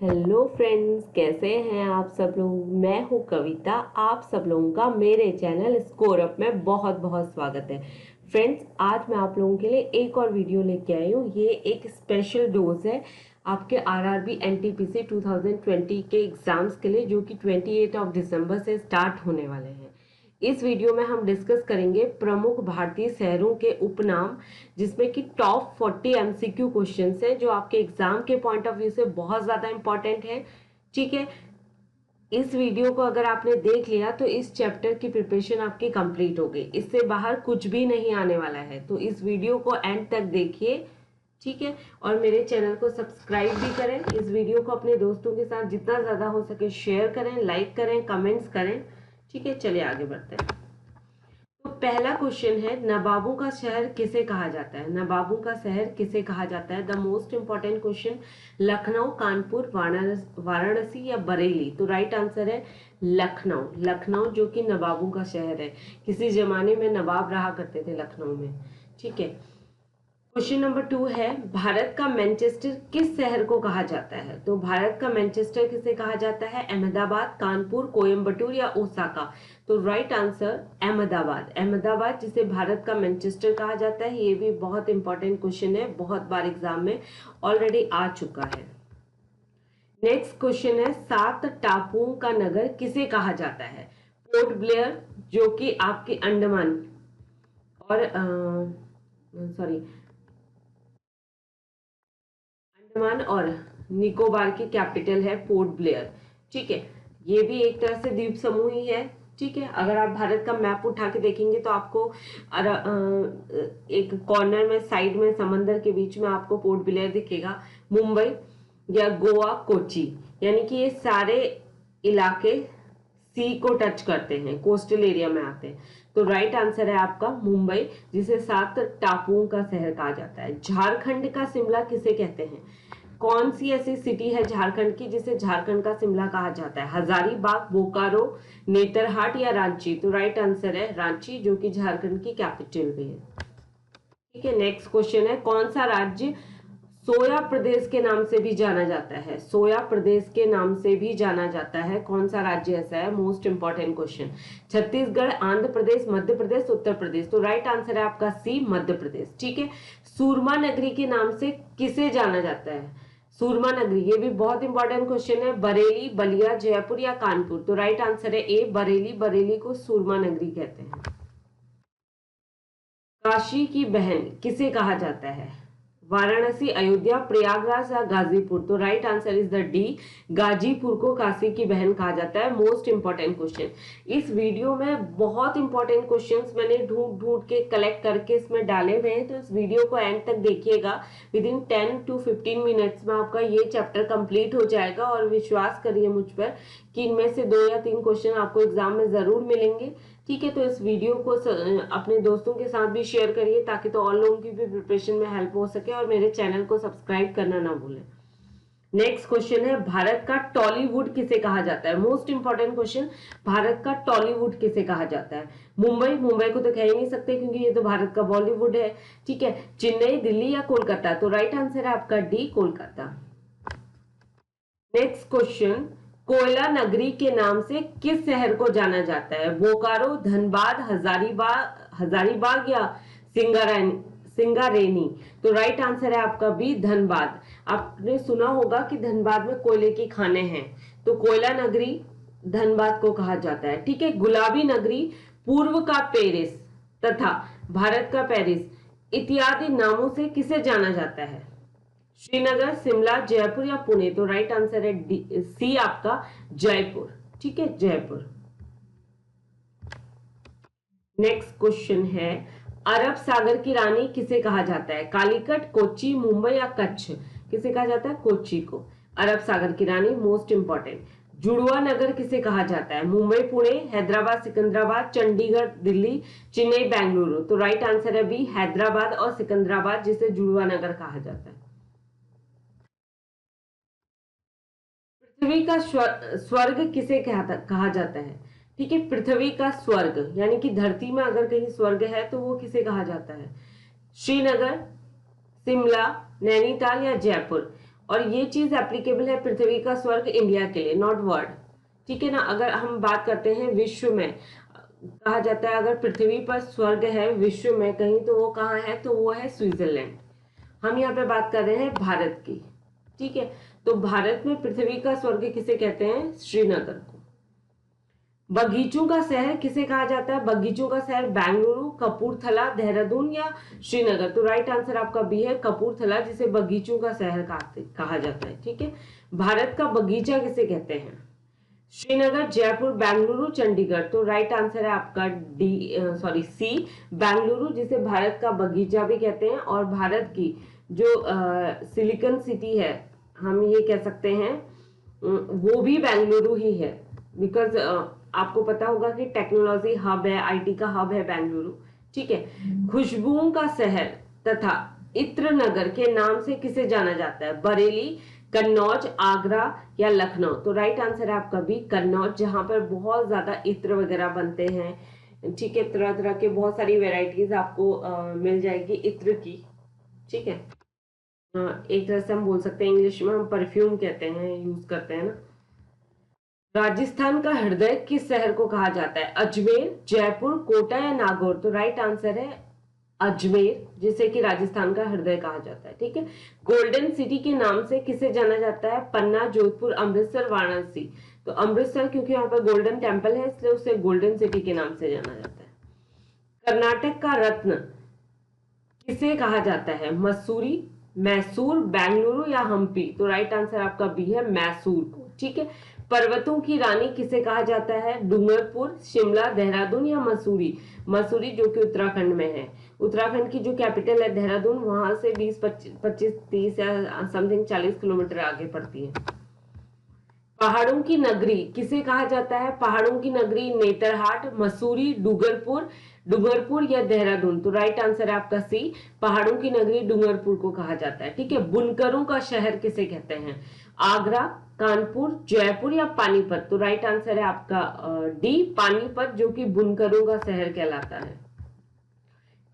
Hello friends, कैसे हैं आप सब लोग। मैं हूं कविता। आप सब लोगों का मेरे चैनल स्कोर अप में बहुत बहुत स्वागत है। फ्रेंड्स, आज मैं आप लोगों के लिए एक और वीडियो लेके आई हूँ। ये एक स्पेशल डोज है आपके आरआरबी एनटीपीसी 2020 के एग्जाम्स के लिए, जो कि 28 दिसंबर से स्टार्ट होने वाले हैं। इस वीडियो में हम डिस्कस करेंगे प्रमुख भारतीय शहरों के उपनाम, जिसमें कि टॉप 40 एमसीक्यू क्वेश्चंस हैं जो आपके एग्जाम के पॉइंट ऑफ व्यू से बहुत ज्यादा इंपॉर्टेंट है। ठीक है, इस वीडियो को अगर आपने देख लिया तो इस चैप्टर की प्रिपरेशन आपकी कंप्लीट हो गई। इससे बाहर कुछ भी नहीं आने वाला है, तो इस वीडियो को एंड तक देखिए। ठीक है, और मेरे चैनल को सब्सक्राइब भी करें। इस वीडियो को अपने दोस्तों के साथ जितना ज्यादा हो सके शेयर करें, लाइक करें, कमेंट्स करें। ठीक है, चलिए आगे बढ़ते हैं। तो पहला क्वेश्चन है, नवाबों का शहर किसे कहा जाता है। नवाबों का शहर किसे कहा जाता है। The most important question, Lucknow, Kanpur, Varanasi या बरेली। तो राइट आंसर है लखनऊ। लखनऊ जो कि नवाबों का शहर है, किसी जमाने में नवाब रहा करते थे लखनऊ में। ठीक है, क्वेश्चन नंबर 2 है, भारत का मैनचेस्टर किस शहर को कहा जाता है। तो भारत का मैनचेस्टर किसे कहा जाता है। अहमदाबाद, कानपुर, कोयम्बटूर या ओसाका। तो राइट आंसर अहमदाबाद। अहमदाबाद जिसे भारत का मैनचेस्टर कहा जाता है, ये भी बहुत इंपॉर्टेंट क्वेश्चन है, बहुत बार एग्जाम में ऑलरेडी आ चुका है। नेक्स्ट क्वेश्चन है, 7 टापुओं का नगर किसे कहा जाता है। पोर्ट ब्लेयर जो कि आपके अंडमान और सॉरी अंडमान और निकोबार की कैपिटल है पोर्ट ब्लेयर। ठीक है, ये भी एक तरह से द्वीप समूह ही है। ठीक है, अगर आप भारत का मैप उठा के देखेंगे तो आपको एक कॉर्नर में साइड में समंदर के बीच में आपको पोर्ट ब्लेयर दिखेगा। मुंबई या गोवा, कोची, यानी कि ये सारे इलाके सी को टच करते हैं, कोस्टल एरिया में आते हैं। तो राइट आंसर है आपका मुंबई, जिसे 7 टापुओं का शहर कहा जाता है। झारखंड का शिमला किसे कहते हैं। कौन सी ऐसी सिटी है झारखंड की जिसे झारखंड का शिमला कहा जाता है। हजारीबाग, बोकारो, नेतरहाट या रांची। तो राइट आंसर है रांची, जो कि झारखंड की कैपिटल भी है। ठीक है, नेक्स्ट क्वेश्चन है, कौन सा राज्य सोया प्रदेश के नाम से भी जाना जाता है। सोया प्रदेश के नाम से भी जाना जाता है, कौन सा राज्य ऐसा है। Most important question. Chhattisgarh, Andhra Pradesh, Madhya Pradesh, Uttar Pradesh. तो राइट आंसर है आपका सी, मध्य प्रदेश। ठीक है, सूरमा नगरी के नाम से किसे जाना जाता है। सूरमा नगरी, ये भी बहुत इंपॉर्टेंट क्वेश्चन है। बरेली, बलिया, जयपुर या कानपुर। तो राइट आंसर है ए, बरेली। बरेली को सूरमा नगरी कहते हैं। काशी की बहन किसे कहा जाता है। वाराणसी, अयोध्या, प्रयागराज या गाजीपुर। तो right answer is the D, Ghazipur को काशी की बहन कहा जाता है। Most important question. इस वीडियो में बहुत इंपॉर्टेंट क्वेश्चंस मैंने ढूंढ ढूंढ के कलेक्ट करके इसमें डाले हुए हैं, तो इस वीडियो को एंड तक देखिएगा। विद इन 10 to 15 मिनट्स में आपका ये चैप्टर कंप्लीट हो जाएगा, और विश्वास करिए मुझ पर कि इनमें से 2 या 3 क्वेश्चन आपको एग्जाम में जरूर मिलेंगे। ठीक है, तो इस वीडियो को अपने दोस्तों के साथ भी शेयर करिए, ताकि तो और लोगों की भी प्रिपरेशन में हेल्प हो सके, और मेरे चैनल को सब्सक्राइब करना ना भूलें। नेक्स्ट क्वेश्चन है, भारत का टॉलीवुड किसे कहा जाता है। मोस्ट इंपॉर्टेंट क्वेश्चन, भारत का टॉलीवुड किसे कहा जाता है। मुंबई, मुंबई को तो कह ही नहीं सकते क्योंकि ये तो भारत का बॉलीवुड है। ठीक है, चेन्नई, दिल्ली या कोलकाता। तो राइट आंसर है आपका डी, कोलकाता। नेक्स्ट क्वेश्चन, कोयला नगरी के नाम से किस शहर को जाना जाता है। बोकारो, धनबाद, हजारीबाग या सिंगारेनी। तो राइट आंसर है आपका बी, धनबाद। आपने सुना होगा कि धनबाद में कोयले की खानें हैं, तो कोयला नगरी धनबाद को कहा जाता है। ठीक है, गुलाबी नगरी, पूर्व का पेरिस तथा भारत का पेरिस इत्यादि नामों से किसे जाना जाता है। श्रीनगर, शिमला, जयपुर या पुणे। तो राइट आंसर है सी आपका, जयपुर। ठीक है, जयपुर। नेक्स्ट क्वेश्चन है, अरब सागर की रानी किसे कहा जाता है। कालीकट, कोच्चि, मुंबई या कच्छ। किसे कहा जाता है, कोच्चि को अरब सागर की रानी। Most important. जुड़वा नगर किसे कहा जाता है। मुंबई, पुणे, हैदराबाद, सिकंदराबाद, चंडीगढ़, दिल्ली, चेन्नई, बेंगलुरु। तो राइट आंसर है बी, हैदराबाद और सिकंदराबाद, जिसे जुड़वा नगर कहा जाता है। पृथ्वी का स्वर्ग किसे कहा जाता है। ठीक है, पृथ्वी का स्वर्ग यानी कि धरती में अगर कहीं स्वर्ग है तो वो किसे कहा जाता है। श्रीनगर, शिमला, नैनीताल या जयपुर। और ये चीज एप्लीकेबल है पृथ्वी का स्वर्ग इंडिया के लिए, नॉट वर्ल्ड, ठीक है ना। अगर हम बात करते हैं विश्व में, कहा जाता है अगर पृथ्वी पर स्वर्ग है विश्व में कहीं तो वो कहाँ है, तो वो है स्विट्जरलैंड। हम यहाँ पे बात कर रहे हैं भारत की, ठीक है। तो भारत में पृथ्वी का स्वर्ग किसे कहते हैं, श्रीनगर को। बगीचों का शहर किसे कहा जाता है, बगीचों का शहर बेंगलुरु, कपूरथला, देहरादून या श्रीनगर। तो राइट आंसर आपका बी है, कपूरथला, जिसे बगीचों का शहर कहा जाता है, ठीक है। भारत का बगीचा किसे कहते हैं, श्रीनगर, जयपुर, बेंगलुरु, चंडीगढ़। तो राइट आंसर है आपका सी, बेंगलुरु, जिसे भारत का बगीचा भी कहते हैं। और भारत की जो सिलिकॉन सिटी है, हम ये कह सकते हैं, वो भी बेंगलुरु ही है। बिकॉज आपको पता होगा कि टेक्नोलॉजी हब है, आईटी का हब है बेंगलुरु, ठीक है। खुशबुओं का शहर तथा इत्र नगर के नाम से किसे जाना जाता है, बरेली, कन्नौज, आगरा या लखनऊ। तो राइट आंसर है आपका बी, कन्नौज, जहां पर बहुत ज्यादा इत्र वगैरह बनते हैं, ठीक है। तरह तरह के बहुत सारी वेराइटीज आपको मिल जाएगी इत्र की, ठीक है। एक तरह से हम बोल सकते हैं, इंग्लिश में हम परफ्यूम कहते हैं, यूज करते हैं ना। राजस्थान का हृदय किस शहर को कहा जाता है, अजमेर, जयपुर, कोटा या नागौर। तो राइट आंसर है अजमेर, जिसे कि राजस्थान का हृदय कहा जाता है, ठीक है। गोल्डन सिटी के नाम से किसे जाना जाता है, पन्ना, जोधपुर, अमृतसर, वाराणसी। तो अमृतसर क्योंकि यहाँ पर गोल्डन टेम्पल है, इसलिए उसे गोल्डन सिटी के नाम से जाना जाता है। कर्नाटक का रत्न किसे कहा जाता है, मसूरी, मैसूर, बेंगलुरु या हम्पी। तो राइट आंसर आपका बी है, मैसूर को, ठीक है। पर्वतों की रानी किसे कहा जाता है, डूंगरपुर, शिमला, देहरादून या मसूरी। मसूरी जो कि उत्तराखंड में है, उत्तराखंड की जो कैपिटल है देहरादून, वहां से 20-25-30 या समथिंग 40 किलोमीटर आगे पड़ती है। पहाड़ों की नगरी किसे कहा जाता है, पहाड़ों की नगरी नेतरहाट, मसूरी, डूंगरपुर या देहरादून। तो राइट आंसर है आपका सी, पहाड़ों की नगरी डूंगरपुर को कहा जाता है, ठीक है। बुनकरों का शहर किसे कहते हैं, आगरा, कानपुर, जयपुर या पानीपत। तो राइट आंसर है आपका डी, पानीपत, जो कि बुनकरों का शहर कहलाता है।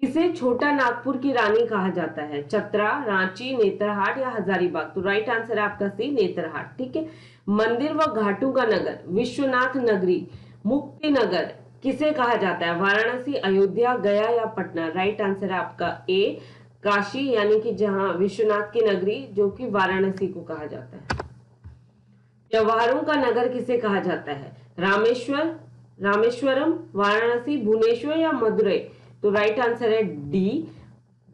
किसे छोटा नागपुर की रानी कहा जाता है, चतरा, रांची, नेतरहाट या हजारीबाग। तो राइट आंसर है आपका सी, नेतरहाट, ठीक है। मंदिर व घाटों का नगर, विश्वनाथ नगरी, मुक्ति नगर किसे कहा जाता है, वाराणसी, अयोध्या, गया या पटना। राइट आंसर है आपका ए, काशी, यानी कि जहां विश्वनाथ की नगरी, जो कि वाराणसी को कहा जाता है। त्योहारों का नगर किसे कहा जाता है, रामेश्वरम, वाराणसी, भुवनेश्वर या मदुरई। तो राइट आंसर है डी,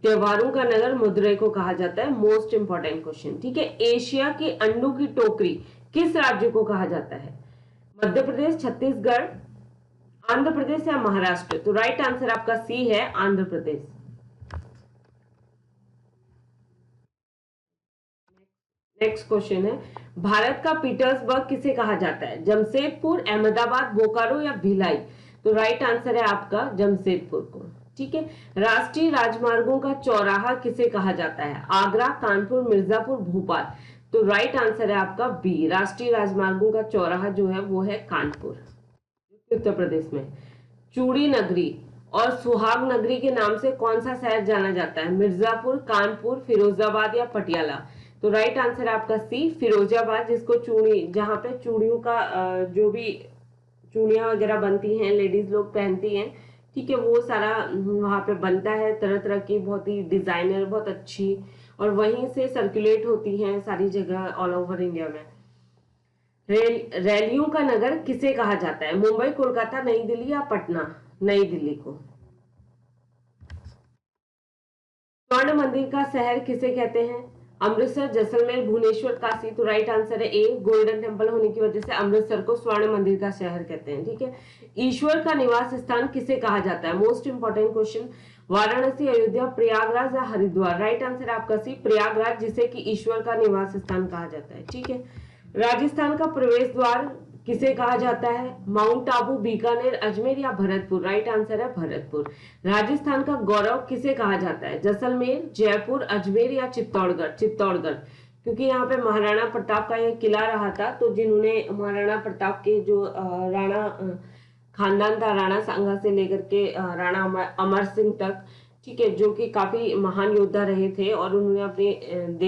त्योहारों का नगर मदुरई को कहा जाता है। मोस्ट इंपॉर्टेंट क्वेश्चन, ठीक है। एशिया की अंडों की टोकरी किस राज्य को कहा जाता है, मध्य प्रदेश, छत्तीसगढ़, आंध्र प्रदेश या महाराष्ट्र। तो राइट आंसर आपका सी है, आंध्र प्रदेश। नेक्स्ट क्वेश्चन है, भारत का पीटर्सबर्ग किसे कहा जाता है, जमशेदपुर, अहमदाबाद, बोकारो या भिलाई। तो राइट आंसर है आपका जमशेदपुर को, ठीक है। राष्ट्रीय राजमार्गों का चौराहा किसे कहा जाता है, आगरा, कानपुर, मिर्जापुर, भोपाल। तो राइट आंसर है आपका बी, राष्ट्रीय राजमार्गों का चौराहा जो है वो है कानपुर, उत्तर प्रदेश में। चूड़ी नगरी और सुहाग नगरी के नाम से कौन सा शहर जाना जाता है, मिर्जापुर, कानपुर, फिरोजाबाद या पटियाला। तो राइट आंसर आपका सी, फिरोजाबाद, जिसको चूड़ी, जहां पे चूड़ियों का जो भी चूड़ियां वगैरह बनती हैं, लेडीज लोग पहनती हैं, ठीक है, वो सारा वहां पे बनता है, तरह तरह की, बहुत ही डिजाइनर, बहुत अच्छी, और वहीं से सर्कुलेट होती हैं सारी जगह ऑल ओवर इंडिया में। रैलियों का नगर किसे कहा जाता है, मुंबई, कोलकाता, नई दिल्ली या पटना। नई दिल्ली को। स्वर्ण मंदिर का शहर किसे कहते हैं, अमृतसर, जैसलमेर, भुवनेश्वर, काशी। तो राइट आंसर है ए, गोल्डन टेम्पल होने की वजह से अमृतसर को स्वर्ण मंदिर का शहर कहते हैं, ठीक है। ईश्वर का निवास स्थान किसे कहा जाता है, most important question, Varanasi, Ayodhya, Prayagraj या हरिद्वार। राइट आंसर आपका सी, प्रयागराज, जिसे कि ईश्वर का निवास स्थान कहा जाता है, ठीक है। राजस्थान का प्रवेश द्वार किसे कहा जाता है, माउंट आबू, बीकानेर, अजमेर या भरतपुर। राइट आंसर है भरतपुर। राजस्थान का गौरव किसे कहा जाता है, जैसलमेर, जयपुर, अजमेर या चित्तौड़गढ़। चित्तौड़गढ़, क्योंकि यहाँ पे महाराणा प्रताप का यह किला रहा था, तो जिन्होंने महाराणा प्रताप के जो राणा खानदान था, राणा सांगा से लेकर के राणा अमर सिंह तक, ठीक है, जो कि काफी महान योद्धा रहे थे, और उन्होंने अपने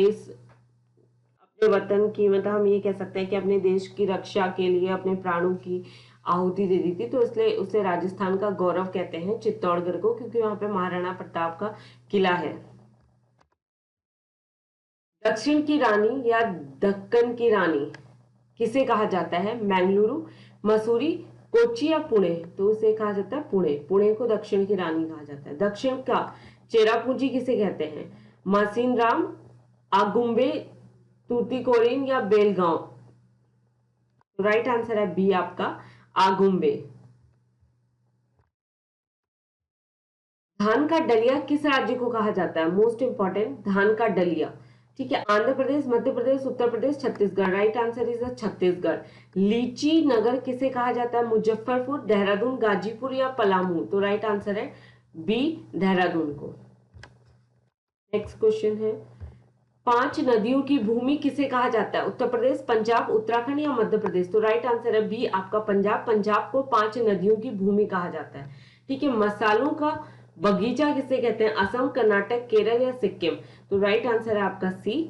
अपने वतन की, मतलब हम ये कह सकते हैं कि अपने देश की रक्षा के लिए अपने प्राणों की आहुति दे दी थी, तो इसलिए उसे राजस्थान का गौरव कहते हैं चित्तौड़गढ़ को, क्योंकि वहां पे महाराणा प्रताप का किला है। दक्षिण की रानी या दक्कन की रानी किसे कहा जाता है? मैंगलुरु, मसूरी, कोच्चि या पुणे? तो उसे कहा जाता है पुणे। पुणे को दक्षिण की रानी कहा जाता है। दक्षिण का चेरापूंजी किसे कहते हैं? मासिनराम, आगुम्बे, तूतीकोरिन या बेलगांव? राइट आंसर है बी आपका, आगुम्बे। धान का डलिया किस राज्य को कहा जाता है? मोस्ट इंपॉर्टेंट, धान का डलिया। ठीक है, Andhra Pradesh, Madhya Pradesh, Uttar Pradesh, Chhattisgarh. Right answer is Chhattisgarh. लीची नगर किसे कहा जाता है? मुजफ्फरपुर, देहरादून, गाजीपुर या पलामू? तो राइट आंसर है बी, देहरादून को। नेक्स्ट क्वेश्चन है, 5 नदियों की भूमि किसे कहा जाता है? उत्तर प्रदेश, पंजाब, उत्तराखंड या मध्य प्रदेश? तो राइट आंसर है बी आपका पंजाब। पंजाब को 5 नदियों की भूमि कहा जाता है। ठीक है, मसालों का बगीचा किसे कहते हैं? असम, कर्नाटक, केरल या सिक्किम? तो राइट आंसर है आपका सी,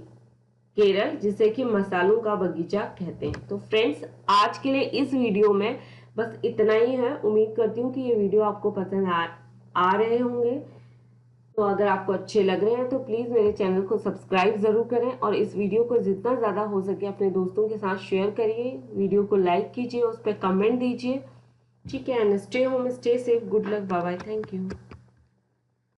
केरल, जिसे कि मसालों का बगीचा कहते हैं। तो फ्रेंड्स, आज के लिए इस वीडियो में बस इतना ही है। उम्मीद करती हूँ कि ये वीडियो आपको पसंद आ रहे होंगे। तो अगर आपको अच्छे लग रहे हैं तो प्लीज मेरे चैनल को सब्सक्राइब जरूर करें, और इस वीडियो को जितना ज्यादा हो सके अपने दोस्तों के साथ शेयर करिए, वीडियो को लाइक कीजिए, उस पर कमेंट दीजिए। ठीक है, and stay home, stay safe, good luck, bye bye, thank you.